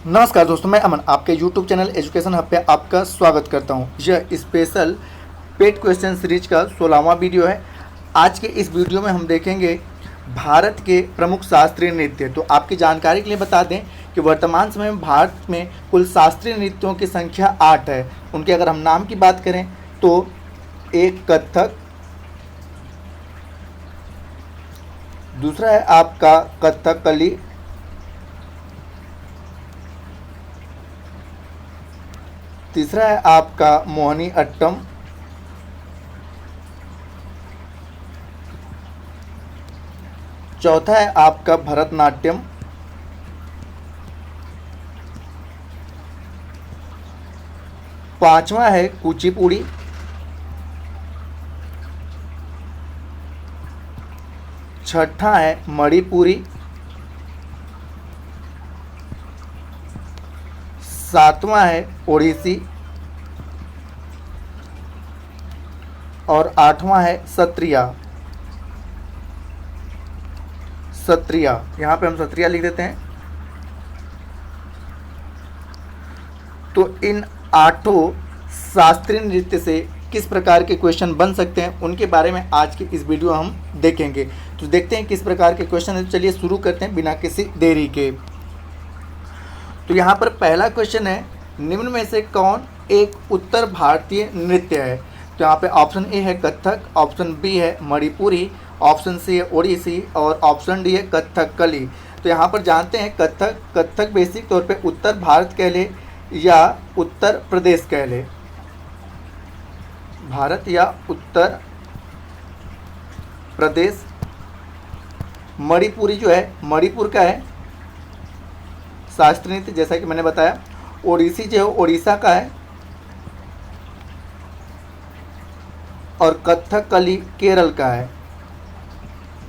नमस्कार दोस्तों, मैं अमन आपके YouTube चैनल एजुकेशन हब पे आपका स्वागत करता हूं। यह स्पेशल पेड क्वेश्चन सीरीज का 16वां वीडियो है। आज के इस वीडियो में हम देखेंगे भारत के प्रमुख शास्त्रीय नृत्य। तो आपकी जानकारी के लिए बता दें कि वर्तमान समय में भारत में कुल शास्त्रीय नृत्यों की संख्या 8 है। उनके अगर हम नाम की बात करें तो एक कथक, दूसरा है आपका कथकली, तीसरा है आपका मोहिनी अट्टम, चौथा है आपका भरतनाट्यम, पांचवा है कुचिपुड़ी, छठा है मणिपुरी, सातवां है ओडिसी और आठवां है सत्रिया। यहाँ पे हम सत्रिया लिख देते हैं। तो इन आठों शास्त्रीय नृत्य से किस प्रकार के क्वेश्चन बन सकते हैं उनके बारे में आज की इस वीडियो हम देखेंगे। तो देखते हैं किस प्रकार के क्वेश्चन है। चलिए शुरू करते हैं बिना किसी देरी के। तो यहाँ पर पहला क्वेश्चन है, निम्न में से कौन एक उत्तर भारतीय नृत्य है। तो यहाँ पे ऑप्शन ए है कथक, ऑप्शन बी है मणिपुरी, ऑप्शन सी है ओडिसी और ऑप्शन डी है कथकली। तो यहाँ पर जानते हैं कथक बेसिक तौर पे उत्तर भारत कह ले या उत्तर प्रदेश कह ले, भारत या उत्तर प्रदेश। मणिपुरी जो है मणिपुर का है शास्त्रीय नृत्य, जैसा कि मैंने बताया। ओडिसी जो है ओडिशा का है और कथकली केरल का है।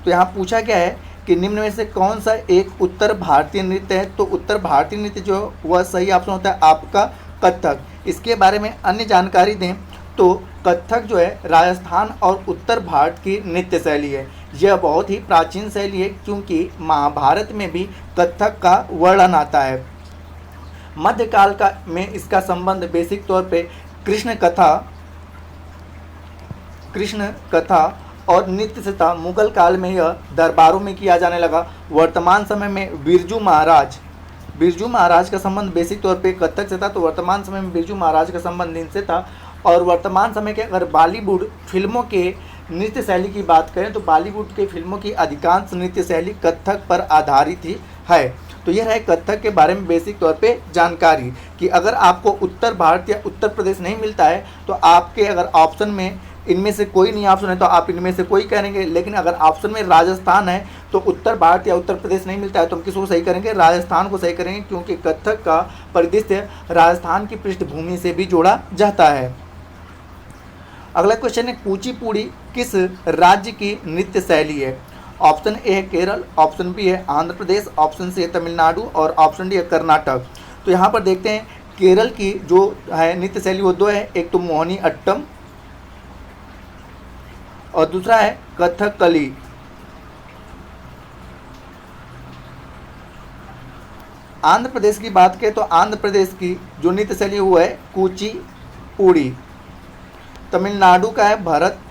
तो यहाँ पूछा गया है कि निम्न में से कौन सा एक उत्तर भारतीय नृत्य है। तो उत्तर भारतीय नृत्य जो वह सही ऑप्शन होता है आपका कथक। इसके बारे में अन्य जानकारी दें तो कथक जो है राजस्थान और उत्तर भारत की नृत्य शैली है। यह बहुत ही प्राचीन शैली है क्योंकि महाभारत में भी कथक का वर्णन आता है। मध्यकाल का में इसका संबंध बेसिक तौर पे कृष्ण कथा और नृत्य से था। मुगल काल में यह दरबारों में किया जाने लगा। वर्तमान समय में बिरजू महाराज का संबंध बेसिक तौर पे कथक से था। तो वर्तमान समय में बिरजू महाराज का संबंध इनसे था। और वर्तमान समय के अगर बॉलीवुड फिल्मों के नृत्य शैली की बात करें तो बॉलीवुड के फिल्मों की अधिकांश नृत्य शैली कथक पर आधारित ही है। तो यह है कथक के बारे में बेसिक तौर पे जानकारी कि अगर आपको उत्तर भारत या उत्तर प्रदेश नहीं मिलता है तो आपके अगर ऑप्शन में इनमें से कोई नहीं ऑप्शन है तो आप इनमें से कोई करेंगे। लेकिन अगर ऑप्शन में राजस्थान है तो उत्तर भारत या उत्तर प्रदेश नहीं मिलता है तो हम किसको सही करेंगे, राजस्थान को सही करेंगे, क्योंकि कथक का परिदृश्य राजस्थान की पृष्ठभूमि से भी जोड़ा जाता है। अगला क्वेश्चन है, कुचिपुड़ी किस राज्य की नृत्य शैली है। ऑप्शन ए है केरल, ऑप्शन बी है आंध्र प्रदेश, ऑप्शन सी है तमिलनाडु और ऑप्शन डी है कर्नाटक। तो यहाँ पर देखते हैं केरल की जो है नृत्य शैली वो दो है, एक तो मोहिनी अट्टम और दूसरा है कथकली। आंध्र प्रदेश की बात करें तो आंध्र प्रदेश की जो नृत्य शैली वो है कुचिपुड़ी। तमिलनाडु का है भरतनाट्यम।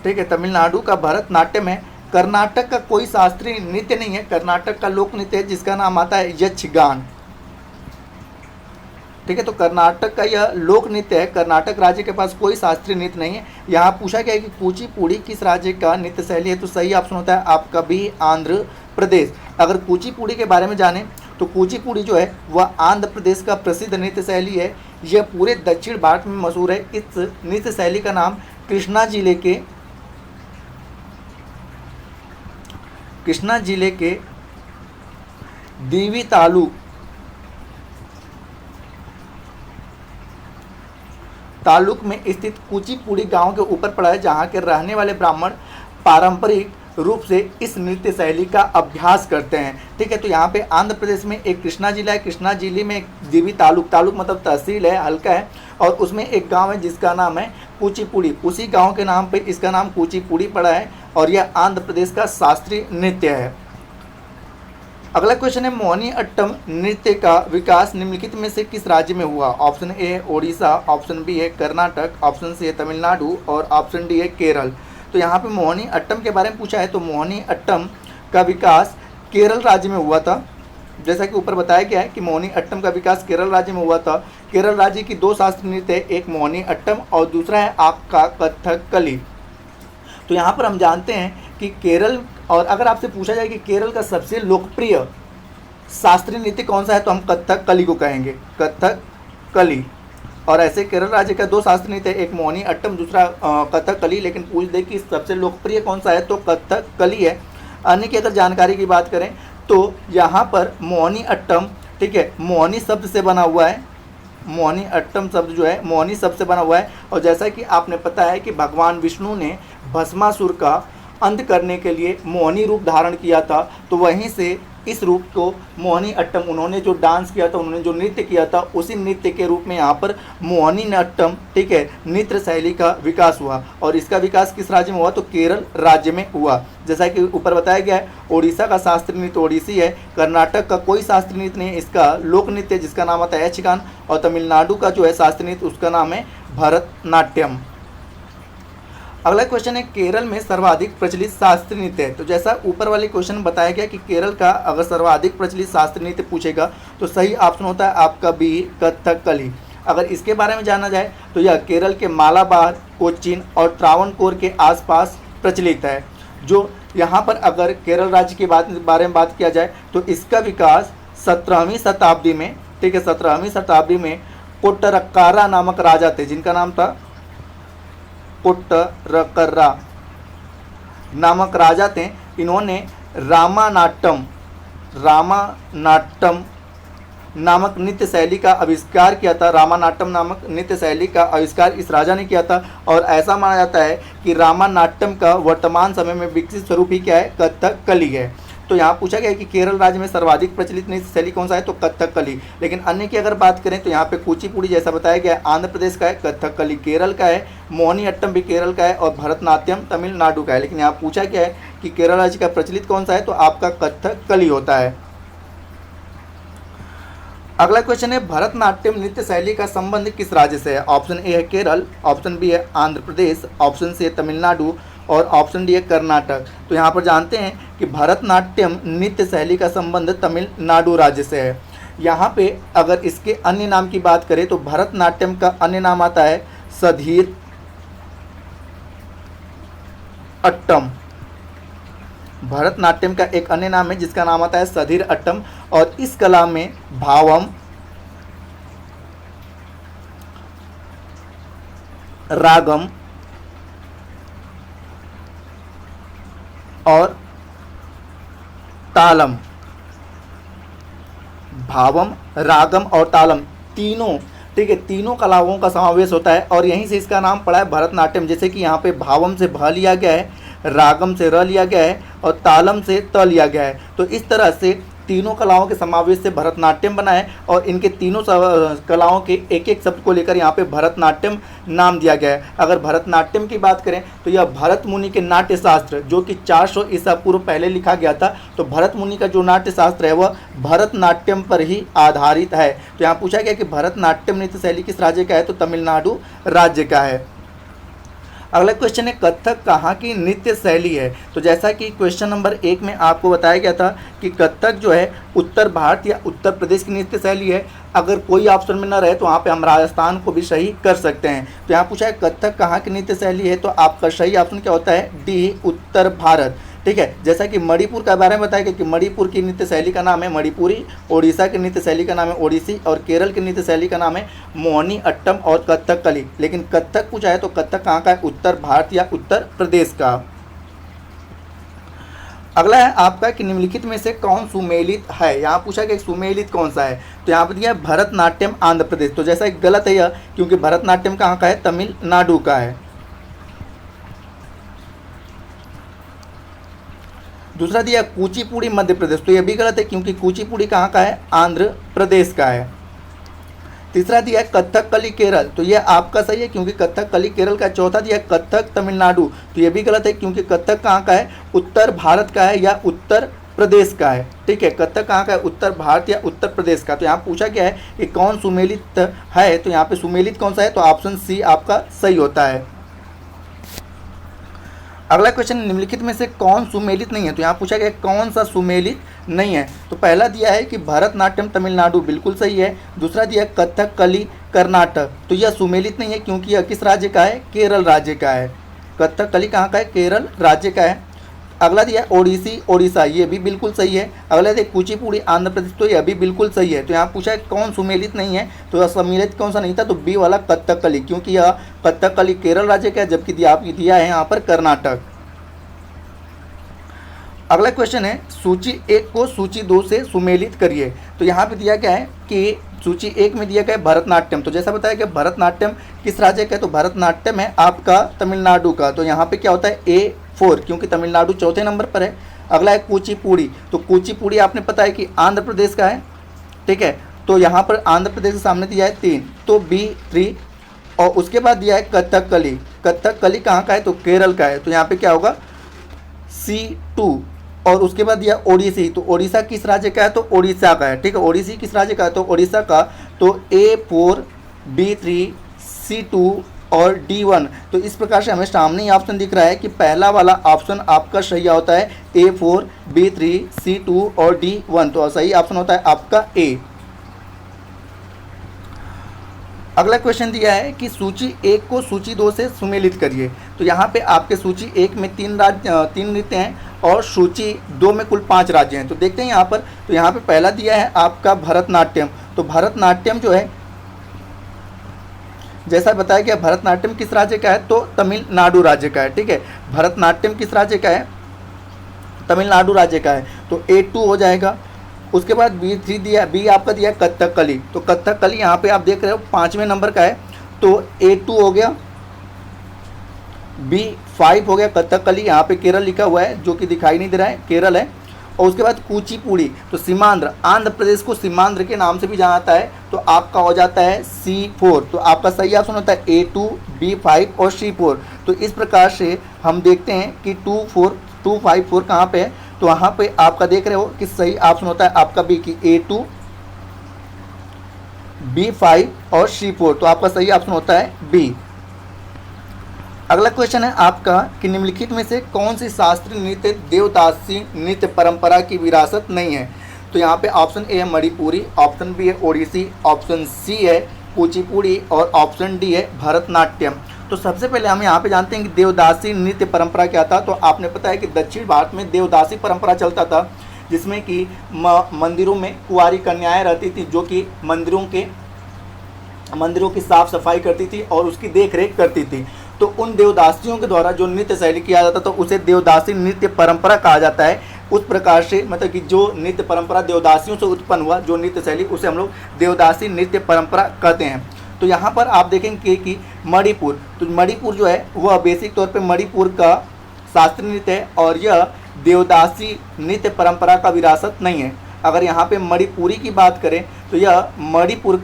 ठीक है, तमिलनाडु का भरतनाट्यम है। कर्नाटक का कोई शास्त्रीय नृत्य नहीं है, कर्नाटक का लोक नृत्य है जिसका नाम आता है यक्षगान। ठीक है, तो कर्नाटक का यह लोक नृत्य है। कर्नाटक राज्य के पास कोई शास्त्रीय नृत्य नहीं है। यहाँ पूछा गया है कि कुचिपुड़ी किस राज्य का नृत्य शैली है। तो सही ऑप्शन होता है आपका भी आंध्र प्रदेश। अगर कुचिपुड़ी के बारे में जानें तो कुचिपुड़ी जो है वह आंध्र प्रदेश का प्रसिद्ध नृत्य शैली है। यह पूरे दक्षिण भारत में मशहूर है। इस नृत्य शैली का नाम कृष्णा जिले के दीवी तालुक में स्थित कुचिपुड़ी गांव के ऊपर पड़ा है, जहां के रहने वाले ब्राह्मण पारंपरिक रूप से इस नृत्य शैली का अभ्यास करते हैं। ठीक है, तो यहाँ पे आंध्र प्रदेश में एक कृष्णा जिला है, कृष्णा जिले में एक देवी तालुक मतलब तहसील है, हल्का है, और उसमें एक गांव है जिसका नाम है कुचिपुड़ी। उसी गांव के नाम पे इसका नाम कुचिपुड़ी पड़ा है और यह आंध्र प्रदेश का शास्त्रीय नृत्य है। अगला क्वेश्चन है मोहिनी अट्टम नृत्य का विकास निम्नलिखित में से किस राज्य में हुआ? ऑप्शन ए है ओडिशा, ऑप्शन बी है कर्नाटक, ऑप्शन सी है तमिलनाडु और ऑप्शन डी है केरल। तो यहाँ पे मोहिनी अट्टम के बारे में पूछा है, तो मोहिनी अट्टम का विकास केरल राज्य में हुआ था। जैसा कि ऊपर बताया गया है कि मोहिनी अट्टम का विकास केरल राज्य में हुआ था। केरल राज्य की दो शास्त्रीय नृत्य है, एक मोहिनी अट्टम और दूसरा है आपका कथकली। तो यहाँ पर हम जानते हैं कि केरल, और अगर आपसे पूछा जाए कि केरल का सबसे लोकप्रिय शास्त्रीय नृत्य कौन सा है, तो हम कथकली को कहेंगे, कथकली। और ऐसे केरल राज्य का दो शास्त्रीय नृत्य, एक मोहिनी अट्टम, दूसरा कथकली। लेकिन पूछ दे कि सबसे लोकप्रिय कौन सा है, तो कथकली है। अन्य की अगर जानकारी की बात करें तो यहाँ पर मोहिनी अट्टम, ठीक है, मोहिनी शब्द से बना हुआ है। मोहिनी अट्टम शब्द जो है मोहिनी शब्द से बना हुआ है। और जैसा कि आपने पता है कि भगवान विष्णु ने भस्मासुर का अंत करने के लिए मोहिनी रूप धारण किया था, तो वहीं से इस रूप को मोहिनी अट्टम, उन्होंने जो डांस किया था, उन्होंने जो नृत्य किया था, उसी नृत्य के रूप में यहाँ पर मोहिनी अट्टम, ठीक है, नृत्य शैली का विकास हुआ। और इसका विकास किस राज्य में हुआ, तो केरल राज्य में हुआ। जैसा कि ऊपर बताया गया है, ओडिशा का शास्त्रीय नृत्य ओडिसी है, कर्नाटक का कोई शास्त्रीय नृत्य नहीं, इसका लोक नृत्य जिसका नाम आता है यक्षगान, और तमिलनाडु का जो है शास्त्रीय नृत्य उसका नाम है भरतनाट्यम। अगला क्वेश्चन है केरल में सर्वाधिक प्रचलित शास्त्रीय नृत्य है। तो जैसा ऊपर वाले क्वेश्चन में बताया गया कि केरल का अगर सर्वाधिक प्रचलित शास्त्रीय नृत्य पूछेगा तो सही ऑप्शन होता है आपका बी, कथकली। अगर इसके बारे में जाना जाए तो यह केरल के मालाबार, कोचीन और त्रावणकोर के आसपास प्रचलित है। जो यहाँ पर अगर केरल राज्य के बारे में बात किया जाए तो इसका विकास 17वीं शताब्दी में, ठीक है, 17वीं शताब्दी में कोट्टरक्कारा नामक राजा थे, जिनका नाम था कोट्टरक्कारा नामक राजा थे। इन्होंने रामानाट्यम नामक नृत्य शैली का आविष्कार किया था। रामानाट्यम नामक नृत्य शैली का आविष्कार इस राजा ने किया था। और ऐसा माना जाता है कि रामानाट्यम का वर्तमान समय में विकसित स्वरूप ही क्या है, कथकली है। तो यहाँ पूछा गया है कि केरल राज्य में सर्वाधिक प्रचलित नृत्य शैली कौन सा है, तो कथकली। लेकिन अन्य की अगर बात करें तो यहाँ पे कुचिपुड़ी जैसा बताया गया है आंध्र प्रदेश का है, कथकली केरल का है, मोहिनी अट्टम भी केरल का है और भरतनाट्यम तमिलनाडु का है। लेकिन यहाँ पूछा गया है कि केरल राज्य का प्रचलित कौन सा है, तो आपका कथकली होता है। अगला क्वेश्चन है भरतनाट्यम नृत्य शैली का संबंध किस राज्य से है? ऑप्शन ए है केरल, ऑप्शन बी है आंध्र प्रदेश, ऑप्शन सी है तमिलनाडु और ऑप्शन डी है कर्नाटक। तो यहाँ पर जानते हैं कि भरतनाट्यम नृत्य शैली का संबंध तमिलनाडु राज्य से है। यहाँ पे अगर इसके अन्य नाम की बात करें तो भरतनाट्यम का अन्य नाम आता है सधीर अट्टम। भरतनाट्यम का एक अन्य नाम है जिसका नाम आता है सधीर अट्टम। और इस कला में भावम, रागम और तालम, भावम, रागम और तालम तीनों, ठीक है, तीनों कलाओं का समावेश होता है। और यहीं से इसका नाम पड़ा है भरतनाट्यम। जैसे कि यहाँ पे भावम से भ लिया गया है, रागम से र लिया गया है और तालम से त लिया गया है। तो इस तरह से तीनों कलाओं के समावेश से भरतनाट्यम बना है। और इनके तीनों कलाओं के एक एक शब्द को लेकर यहाँ पे भरतनाट्यम नाम दिया गया है। अगर भरतनाट्यम की बात करें तो यह भरत मुनि के नाट्य शास्त्र जो कि 400 ईसा पूर्व पहले लिखा गया था, तो भरत मुनि का जो नाट्य शास्त्र है वह भरतनाट्यम पर ही आधारित है। तो यहाँ पूछा गया कि भरतनाट्यम नृत्य शैली किस राज्य का है, तो तमिलनाडु राज्य का है। अगला क्वेश्चन है कथक कहाँ की नृत्य शैली है? तो जैसा कि क्वेश्चन नंबर 1 में आपको बताया गया था कि कथक जो है उत्तर भारत या उत्तर प्रदेश की नृत्य शैली है। अगर कोई ऑप्शन में न रहे तो वहाँ पे हम राजस्थान को भी सही कर सकते हैं। तो यहाँ पूछा है कथक कहाँ की नृत्य शैली है, तो आपका सही ऑप्शन क्या होता है, डी, उत्तर भारत। ठीक है, जैसा कि मणिपुर के बारे में बताया गया कि मणिपुर की नृत्य शैली का नाम है मणिपुरी, ओडिशा की नृत्य शैली का नाम है ओडिसी और केरल की नृत्य शैली का नाम है मोहिनी अट्टम और कथकली। लेकिन कथक पूछा है तो कथक कहाँ का है, उत्तर भारत या उत्तर प्रदेश का। अगला है आपका कि निम्नलिखित में से कौन सुमेलित है? यहाँ पूछा कि सुमेलित कौन सा है, तो यहाँ पर दिया है भरतनाट्यम आंध्र प्रदेश। तो जैसा गलत है यह, क्योंकि भरतनाट्यम कहाँ का है, तमिलनाडु का है। दूसरा दिया कुचिपुड़ी मध्य प्रदेश, तो यह भी गलत है क्योंकि कुचिपुड़ी कहाँ का है, आंध्र प्रदेश का है। तीसरा दिया है कथकली केरल, तो यह आपका सही है क्योंकि कथकली केरल का। चौथा दिया कथक तमिलनाडु, तो यह भी गलत है क्योंकि कथक कहाँ का है, उत्तर भारत का है या उत्तर प्रदेश का है। ठीक है, कथक कहाँ का है? उत्तर भारत या उत्तर प्रदेश का। तो यहाँ पूछा क्या है कि कौन सुमेलित है, तो यहाँ पे सुमेलित कौन सा है? तो ऑप्शन सी आपका सही होता है। अगला क्वेश्चन, निम्नलिखित में से कौन सुमेलित नहीं है? तो यहाँ पूछा गया कौन सा सुमेलित नहीं है। तो पहला दिया है कि भरतनाट्यम तमिलनाडु, बिल्कुल सही है। दूसरा दिया है कथकली कर्नाटक, तो यह सुमेलित नहीं है क्योंकि यह किस राज्य का है? केरल राज्य का है। कथकली कहाँ का है? केरल राज्य का है। अगला दिया है ओडिसी ओडिशा, ये भी बिल्कुल सही है। अगला दिया कुचिपुड़ी आंध्र प्रदेश, तो यह भी बिल्कुल सही है। तो यहाँ पूछा है कौन सुमेलित नहीं है, तो यह सम्मिलित कौन सा नहीं था? तो बी वाला कथकली, क्योंकि यह कथकली केरल राज्य का है, जबकि दिया है यहाँ पर कर्नाटक। अगला क्वेश्चन है सूची 1 को सूची 2 से सुमेलित करिए। तो यहाँ पे दिया क्या है कि सूची 1 में दिया गया है भरतनाट्यम, तो जैसा बताया कि भरतनाट्यम किस राज्य का है? तो भरतनाट्यम है आपका तमिलनाडु का। तो यहाँ पे क्या होता है? A4, क्योंकि तमिलनाडु चौथे नंबर पर है। अगला है कुचिपुड़ी, तो कुचिपुड़ी आपने पता है कि आंध्र प्रदेश का है। ठीक है, तो यहाँ पर आंध्र प्रदेश के सामने दिया है 3, तो B3। और उसके बाद दिया है कथकली, कथकली कहाँ का है? तो केरल का है। तो यहाँ पे क्या होगा? C2। और उसके बाद दिया ओडिसी, तो ओडिशा किस राज्य का है? तो ओडिशा का है। ठीक है, ओडिसी किस राज्य का है? तो ओडिशा का। तो A4, B3, C2 और D1। तो इस प्रकार से हमें सामने ही ऑप्शन दिख रहा है कि पहला वाला ऑप्शन आपका सही होता है A4, B3, C2 और D1। तो सही ऑप्शन होता है आपका A। अगला क्वेश्चन दिया है कि सूची 1 को सूची 2 से सुमेलित करिए। तो यहाँ पे आपके सूची 1 में 3 नृत्य हैं और सूची 2 में कुल 5 राज्य हैं। तो देखते हैं यहाँ पर, तो यहाँ पे पहला दिया है आपका भरतनाट्यम। तो भरतनाट्यम जो है, जैसा बताया गया, भरतनाट्यम किस राज्य का है? तो तमिलनाडु राज्य का है। ठीक है, भरतनाट्यम किस राज्य का है? तमिलनाडु राज्य का है। तो A2 हो जाएगा। उसके बाद B3 दिया, B आपका दिया है कथकली, तो कथकली यहाँ पे आप देख रहे हो 5वें नंबर का है। तो A2 हो गया, B5 हो गया कथकली, यहाँ पे केरल लिखा हुआ है जो कि दिखाई नहीं दे रहा है, केरल है। और उसके बाद कुचिपुड़ी, तो सीमांध्र, आंध्र प्रदेश को सीमांध्र के नाम से भी जाना जाता है, तो आपका हो जाता है C4। तो आपका सही ऑप्शन होता है A2, B5 और C4। तो इस प्रकार से हम देखते हैं कि 2, 5, 4 कहाँ पे है? तो वहाँ पे आपका देख रहे हो कि सही ऑप्शन होता है आपका B की A2, B5 और C4। तो आपका सही ऑप्शन होता है B। अगला क्वेश्चन है आपका कि निम्नलिखित में से कौन सी शास्त्रीय नृत्य देवदासी नृत्य परंपरा की विरासत नहीं है? तो यहाँ पे ऑप्शन ए है मणिपुरी, ऑप्शन बी है ओडिसी, ऑप्शन सी है कुचिपुड़ी और ऑप्शन डी है भरतनाट्यम। तो सबसे पहले हम यहाँ पे जानते हैं कि देवदासी नृत्य परंपरा क्या था। तो आपने पता है कि दक्षिण भारत में देवदासी परंपरा चलता था, जिसमें कि मंदिरों में कुंवारी कन्याएं रहती थी, जो कि मंदिरों की साफ सफाई करती थी और उसकी देख रेख करती थी। तो उन देवदासियों के द्वारा जो नृत्य शैली किया जाता था, तो उसे देवदासी नृत्य परंपरा कहा जाता है। उस प्रकार से मतलब कि जो नृत्य परंपरा देवदासियों से उत्पन्न हुआ, जो नृत्य शैली, उसे हम लोग देवदासी नृत्य परंपरा कहते हैं। तो यहाँ पर आप देखेंगे कि मणिपुर, तो मणिपुर जो है वह बेसिक तौर पे मणिपुर का शास्त्रीय नृत्य है और यह देवदासी नृत्य परंपरा का विरासत नहीं है। अगर यहाँ पे मणिपुरी की बात करें तो यह मणिपुर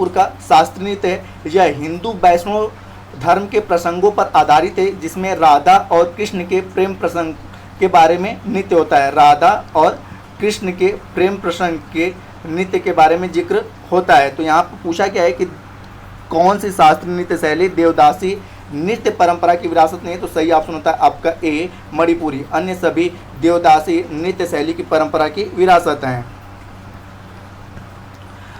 का शास्त्रीय नृत्य है। यह हिंदू वैष्णव धर्म के प्रसंगों पर आधारित है, जिसमें राधा और कृष्ण के प्रेम प्रसंग के बारे में नृत्य होता है। राधा और कृष्ण के प्रेम प्रसंग के नृत्य के बारे में जिक्र होता है। तो यहाँ पर पूछा गया है कि कौन सी शास्त्रीय नृत्य शैली देवदासी नृत्य परंपरा की विरासत नहीं है? तो सही ऑप्शन होता है आपका ए मणिपुरी। अन्य सभी देवदासी नृत्य शैली की परंपरा की विरासत हैं।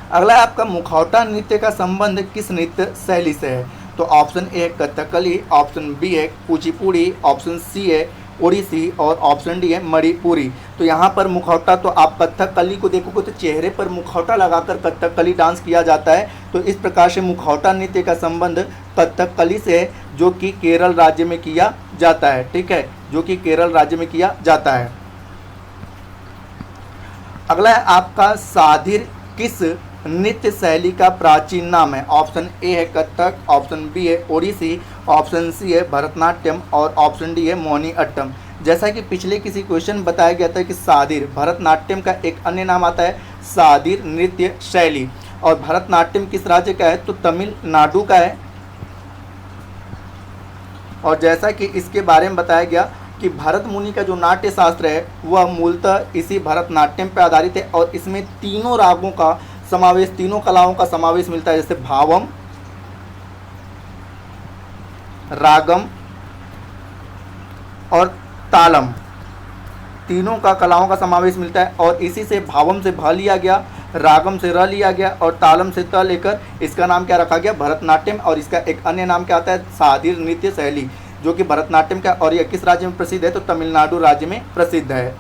अगला है आपका मुखौटा नृत्य का संबंध किस नृत्य शैली से है? तो ऑप्शन ए है कथकली, ऑप्शन बी है कुचिपुड़ी, ऑप्शन सी है ओडिसी और ऑप्शन डी है मणिपुरी। तो यहाँ पर मुखौटा, तो आप कथकली को देखोगे तो चेहरे पर मुखौटा लगाकर कथकली डांस किया जाता है। तो इस प्रकार से मुखौटा नृत्य का संबंध कथकली से है, जो कि केरल राज्य में किया जाता है। ठीक है, जो कि केरल राज्य में किया जाता है। अगला है आपका साधिर किस नृत्य शैली का प्राचीन नाम है? ऑप्शन ए है कथक, ऑप्शन बी है ओडिसी, ऑप्शन सी है भरतनाट्यम और ऑप्शन डी है मोहिनीअट्टम। जैसा कि पिछले किसी क्वेश्चन बताया गया था कि साधिर, भरतनाट्यम का एक अन्य नाम आता है साधिर नृत्य शैली। और भरतनाट्यम किस राज्य का है? तो तमिलनाडु का है। और जैसा कि इसके बारे में बताया गया कि भरत मुनि का जो नाट्य शास्त्र है वह मूलतः इसी भरतनाट्यम पर आधारित है और इसमें तीनों रागों का समावेश, तीनों कलाओं का समावेश मिलता है, जैसे भावम, रागम और तालम, तीनों का कलाओं का समावेश मिलता है। और इसी से भावम से भ लिया गया, रागम से र लिया गया और तालम से त लेकर इसका नाम क्या रखा गया, भरतनाट्यम। और इसका एक अन्य नाम क्या आता है, सादीर नृत्य शैली, जो कि भरतनाट्यम का। और यह किस राज्य में प्रसिद्ध है, तो तमिलनाडु राज्य में प्रसिद्ध है।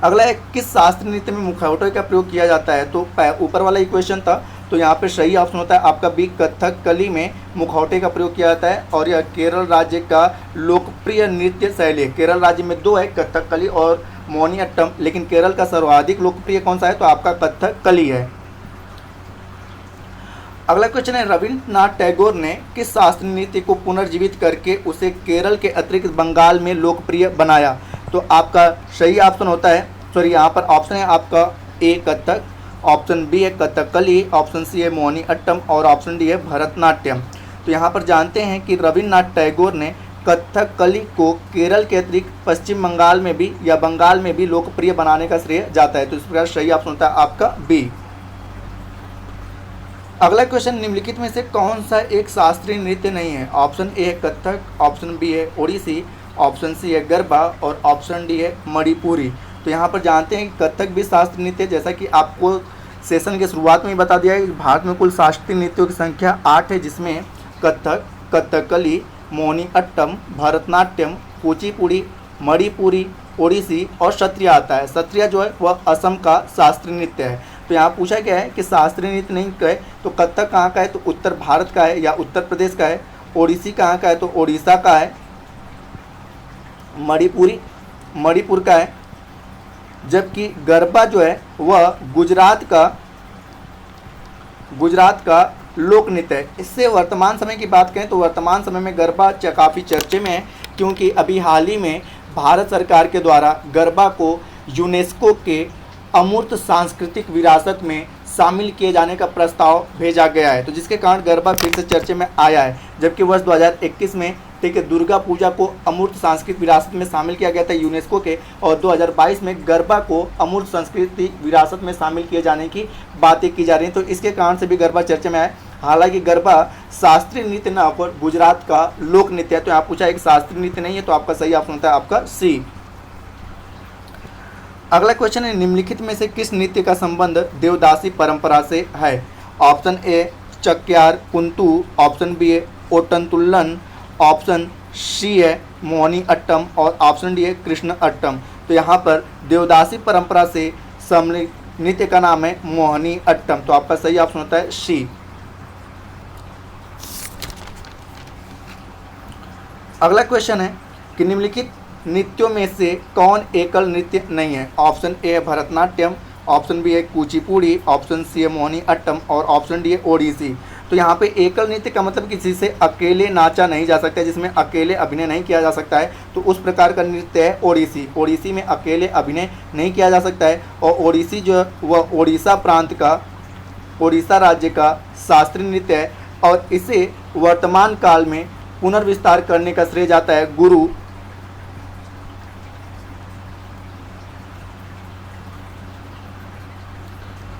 अगला है, किस शास्त्रीय नृत्य में मुखौटे का प्रयोग किया जाता है, तो ऊपर वाला इक्वेशन था, तो यहाँ पे सही ऑप्शन होता है आपका बी, कथकली में मुखौटे का प्रयोग किया जाता है। और यह केरल राज्य का लोकप्रिय नृत्य शैली है। केरल राज्य में दो है, कथकली और मोहिनीअट्टम, लेकिन केरल का सर्वाधिक लोकप्रिय कौन सा है, तो आपका कथकली है। अगला क्वेश्चन है, रविन्द्रनाथ टैगोर ने किस शास्त्रीय नृत्य को पुनर्जीवित करके उसे केरल के अतिरिक्त बंगाल में लोकप्रिय बनाया, तो आपका सही ऑप्शन होता है, सॉरी यहाँ पर ऑप्शन है आपका ए कथक, ऑप्शन बी है कथकली, ऑप्शन सी है मोहिनीअट्टम और ऑप्शन डी है भरतनाट्यम। तो यहाँ पर जानते हैं कि रविन्द्रनाथ टैगोर ने कथकली को केरल के अतिरिक्त पश्चिम बंगाल में भी या बंगाल में भी लोकप्रिय बनाने का श्रेय जाता है। तो इस प्रकार सही ऑप्शन होता है आपका बी। अगला क्वेश्चन, निम्नलिखित में से कौन सा एक शास्त्रीय नृत्य नहीं है, ऑप्शन ए है कथक, ऑप्शन बी है ओडिसी, ऑप्शन सी है गरबा और ऑप्शन डी है मणिपुरी। तो यहाँ पर जानते हैं कि कथक भी शास्त्रीय नृत्य है, जैसा कि आपको सेशन के शुरुआत में ही बता दिया है कि भारत में कुल शास्त्रीय नृत्यों की संख्या 8 है, जिसमें कथक, कथकली, मोहिनीअट्टम, भरतनाट्यम, कुचिपुड़ी, मणिपुरी, ओडिसी और सत्रिया आता है। सत्रिया जो है वह असम का शास्त्रीय नृत्य है। तो यहाँ पूछा गया है कि शास्त्रीय नृत्य नहीं है तो कथक कहाँ का है, तो उत्तर भारत का है या उत्तर प्रदेश का है। ओडिसी कहाँ का है, तो ओडिशा का है। मणिपुरी मणिपुर का है। जबकि गरबा जो है वह गुजरात का लोक नृत्य है। इससे वर्तमान समय की बात करें तो वर्तमान समय में गरबा काफ़ी चर्चे में है, क्योंकि अभी हाल ही में भारत सरकार के द्वारा गरबा को यूनेस्को के अमूर्त सांस्कृतिक विरासत में शामिल किए जाने का प्रस्ताव भेजा गया है, तो जिसके कारण गरबा फिर से चर्चे में आया है। जबकि वर्ष 2021 में ठीक है दुर्गा पूजा को अमूर्त सांस्कृतिक विरासत में शामिल किया गया था यूनेस्को के, और 2022 में गरबा को अमूर्त सांस्कृतिक विरासत में शामिल किए जाने की बातें की जा रही हैं। तो इसके कारण से भी गरबा चर्चे में आया। हालांकि गरबा शास्त्रीय नृत्य न होकर गुजरात का लोक नृत्य है। तो यहाँ पूछा एक शास्त्रीय नृत्य नहीं है, तो आपका सही ऑप्शन होता है आपका सी। अगला क्वेश्चन है, निम्नलिखित में से किस नृत्य का संबंध देवदासी परंपरा से है, option A Chakyar Koothu, option B है ओटनतुल्लन, ऑप्शन सी है मोहिनीअट्टम और ऑप्शन डी है कृष्णअट्टम। तो यहाँ पर देवदासी परंपरा से सम्मिलित नृत्य का नाम है मोहिनीअट्टम। तो आपका सही ऑप्शन होता है सी। अगला क्वेश्चन है कि निम्नलिखित नृत्यों में से कौन एकल नृत्य नहीं है, ऑप्शन ए है भरतनाट्यम, ऑप्शन बी है कुचिपुड़ी, ऑप्शन सी है मोहिनीअट्टम और ऑप्शन डी है ओडिसी। तो यहाँ पे एकल नृत्य का मतलब किसी से अकेले नाचा नहीं जा सकता है, जिसमें अकेले अभिनय नहीं किया जा सकता है, तो उस प्रकार का नृत्य है ओडिसी। ओडिसी में अकेले अभिनय नहीं किया जा सकता है। और ओडिसी जो है वह ओडिशा प्रांत का, ओडिशा राज्य का शास्त्रीय नृत्य है और इसे वर्तमान काल में पुनर्विस्तार करने का श्रेय जाता है गुरु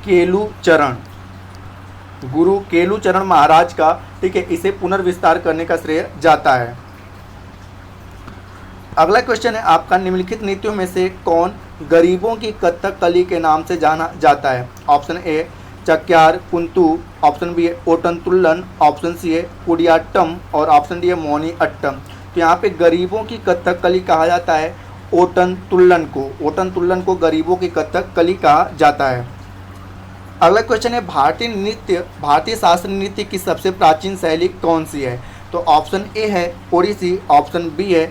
केलुचरण महाराज का, ठीक है, इसे पुनर्विस्तार करने का श्रेय जाता है। अगला क्वेश्चन है आपका, निम्नलिखित नृत्यों में से कौन गरीबों की कथकली के नाम से जाना जाता है, option A Chakyar Koothu, option B है ओटनतुल्लन, ऑप्शन सी है कुडियाट्टम और ऑप्शन डी है मोहिनीअट्टम। तो यहाँ पे गरीबों की कथकली कहा जाता है ओटनतुल्लन को गरीबों की कथकली कहा जाता है। अगला क्वेश्चन है, भारतीय शास्त्रीय नृत्य की सबसे प्राचीन शैली कौन सी है, तो ऑप्शन ए है ओडिसी, ऑप्शन बी है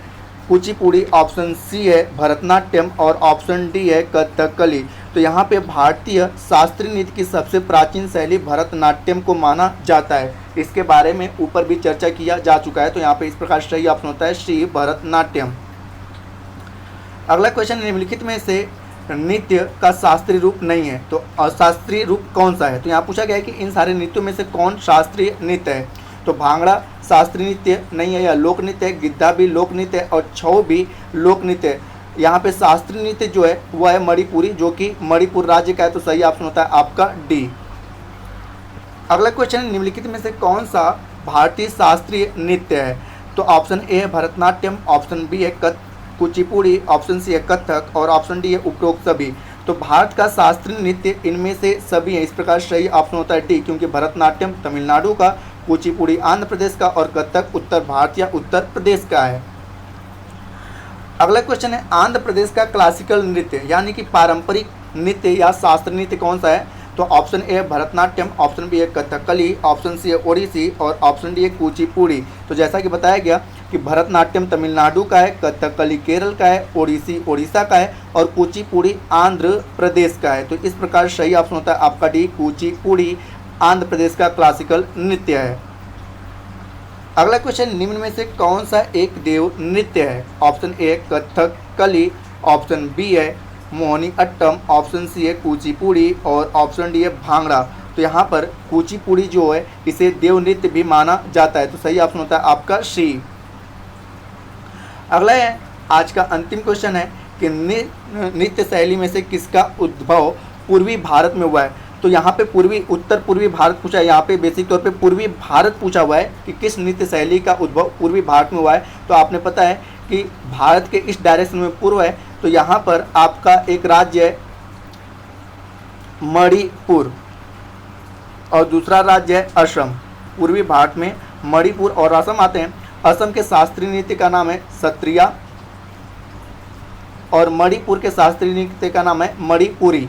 कुचिपुड़ी, ऑप्शन सी है भरतनाट्यम और ऑप्शन डी है कथकली। तो यहाँ पे भारतीय शास्त्रीय नृत्य की सबसे प्राचीन शैली भरतनाट्यम को माना जाता है। इसके बारे में ऊपर भी चर्चा किया जा चुका है। तो यहाँ पे इस प्रकार सही ऑप्शन होता है सी भरतनाट्यम। अगला क्वेश्चन, निम्नलिखित में से नृत्य का शास्त्रीय रूप नहीं है, तो अशास्त्रीय रूप कौन सा है, तो यहाँ पूछा गया है कि इन सारे नृत्यों में से कौन शास्त्रीय नृत्य है। तो भांगड़ा शास्त्रीय नृत्य नहीं है, यह लोक नृत्य है। गिद्धा भी लोक नृत्य है और छऊ भी लोक नृत्य है। यहाँ पे शास्त्रीय नृत्य जो है वह है मणिपुरी, जो कि मणिपुर राज्य का है। तो सही ऑप्शन होता है आपका डी। अगला क्वेश्चन है, निम्नलिखित में से कौन सा भारतीय शास्त्रीय नृत्य है? तो ऑप्शन ए है भरतनाट्यम, ऑप्शन बी है कुचिपुड़ी, ऑप्शन सी है कथक और ऑप्शन डी है उपरोक्त सभी। तो भारत का शास्त्रीय नृत्य इनमें से सभी है। इस प्रकार सही ऑप्शन होता है डी, क्योंकि भरतनाट्यम तमिलनाडु का, कुचिपुड़ी आंध्र प्रदेश का और कथक उत्तर भारत या उत्तर प्रदेश का है। अगला क्वेश्चन है, आंध्र प्रदेश का क्लासिकल नृत्य यानी कि पारंपरिक नृत्य या शास्त्रीय नृत्य कौन सा है? तो ऑप्शन ए है भरतनाट्यम, ऑप्शन बी है कथकली, ऑप्शन सी है ओडिसी और ऑप्शन डी है कुचिपुड़ी। तो जैसा कि बताया गया कि भरतनाट्यम तमिलनाडु का है, कथकली केरल का है, ओडिसी ओडिशा का है और कुचिपुड़ी आंध्र प्रदेश का है। तो इस प्रकार सही ऑप्शन होता है आपका डी, कुचिपुड़ी आंध्र प्रदेश का क्लासिकल नृत्य है। अगला क्वेश्चन, निम्न में से कौन सा एक देव नृत्य है? ऑप्शन ए है कथकली, ऑप्शन बी है मोहिनी अट्टम, ऑप्शन सी है कुचिपुड़ी और ऑप्शन डी है भांगड़ा। तो यहाँ पर कुचिपुड़ी जो है इसे देव नृत्य भी माना जाता है। तो सही ऑप्शन होता है आपका सी। अगला है आज का अंतिम क्वेश्चन है कि नृत्य शैली में से किसका उद्भव पूर्वी भारत में हुआ है? तो यहाँ पे उत्तर पूर्वी भारत पूछा है। यहाँ पे बेसिक तौर पे पूर्वी भारत पूछा हुआ है कि किस नृत्य शैली का उद्भव पूर्वी भारत में हुआ है। तो आपने पता है कि भारत के इस डायरेक्शन में पूर्व है, तो यहाँ पर आपका एक राज्य है मणिपुर और दूसरा राज्य है असम। पूर्वी भारत में मणिपुर और असम आते हैं। असम के शास्त्रीय नृत्य का नाम है सत्रिया और मणिपुर के शास्त्रीय नृत्य का नाम है मणिपुरी।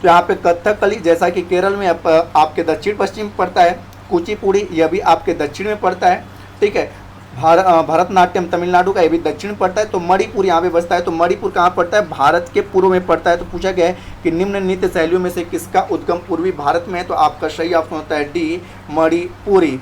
तो यहाँ पे कथकली जैसा कि केरल में आपके दक्षिण पश्चिम पड़ता है, कुचिपुड़ी यह भी आपके दक्षिण में पड़ता है, ठीक है। भरतनाट्यम तमिलनाडु का ये भी दक्षिण में पड़ता है। तो मणिपुर यहाँ पे बसता है। तो मणिपुर कहाँ पड़ता है? भारत के पूर्व में पड़ता है। तो पूछा गया है कि निम्न नृत्य शैलियों में से किसका उद्गम पूर्वी भारत में है? तो आपका सही ऑप्शन होता है डी, मणिपुरी।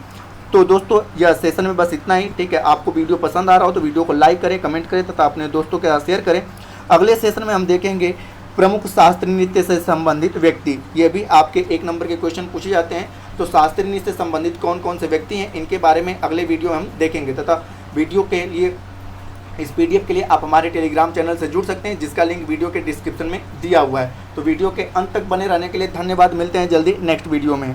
तो दोस्तों यह सेशन में बस इतना ही, ठीक है। आपको वीडियो पसंद आ रहा हो तो वीडियो को लाइक करें, कमेंट करें तथा अपने दोस्तों के साथ शेयर करें। अगले सेशन में हम देखेंगे प्रमुख शास्त्रीय नृत्य से संबंधित व्यक्ति। ये भी आपके 1 नंबर के क्वेश्चन पूछे जाते हैं। तो शास्त्रीय नृत्य से संबंधित कौन कौन से व्यक्ति हैं इनके बारे में अगले वीडियो में हम देखेंगे। तथा वीडियो के लिए इस PDF के लिए आप हमारे टेलीग्राम चैनल से जुड़ सकते हैं, जिसका लिंक वीडियो के डिस्क्रिप्शन में दिया हुआ है। तो वीडियो के अंत तक बने रहने के लिए धन्यवाद। मिलते हैं जल्दी नेक्स्ट वीडियो में।